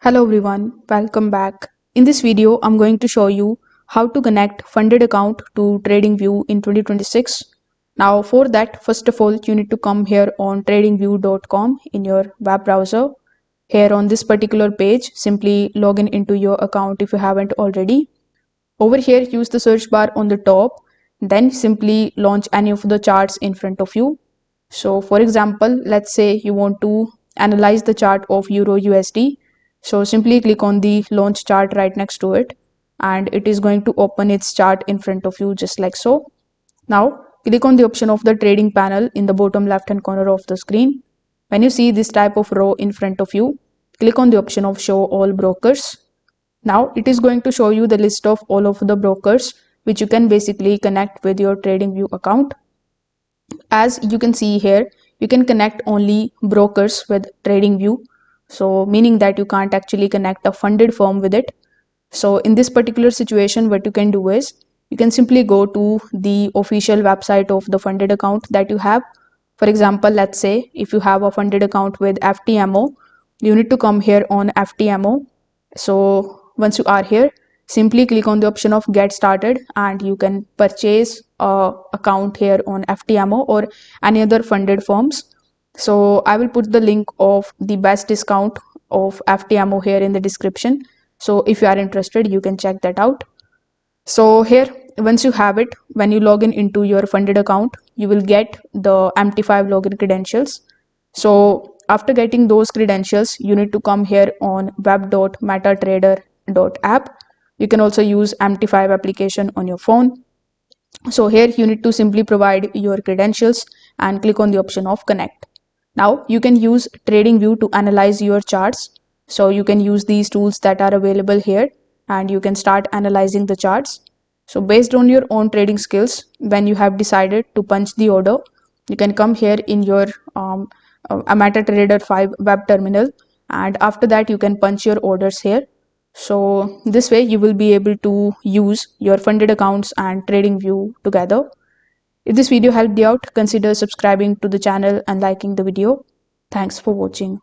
Hello everyone, welcome back. In this video, I'm going to show you how to connect funded account to TradingView in 2026. Now for that, first of all, you need to come here on tradingview.com in your web browser. Here on this particular page, simply log in into your account if you haven't already. Over here, use the search bar on the top, then simply launch any of the charts in front of you. So for example, let's say you want to analyze the chart of Euro USD. So simply click on the launch chart right next to it, and it is going to open its chart in front of you just like so. Now click on the option of the trading panel in the bottom left hand corner of the screen. When you see this type of row in front of you, click on the option of show all brokers. Now it is going to show you the list of all of the brokers which you can basically connect with your TradingView account. As you can see here, you can connect only brokers with TradingView. So meaning that you can't actually connect a funded firm with it. So in this particular situation, what you can do is you can simply go to the official website of the funded account that you have. For example, let's say if you have a funded account with FTMO, you need to come here on FTMO. So once you are here, simply click on the option of get started and you can purchase a account here on FTMO or any other funded firms. So I will put the link of the best discount of FTMO here in the description. So if you are interested, you can check that out. So here, once you have it, when you log in into your funded account, you will get the MT5 login credentials. So after getting those credentials, you need to come here on web.metatrader.app. You can also use MT5 application on your phone. So here you need to simply provide your credentials and click on the option of connect. Now you can use TradingView to analyze your charts. So you can use these tools that are available here and you can start analyzing the charts. So based on your own trading skills, when you have decided to punch the order, you can come here in your a MetaTrader 5 web terminal, and after that you can punch your orders here. So this way you will be able to use your funded accounts and TradingView together. If this video helped you out, consider subscribing to the channel and liking the video. Thanks for watching.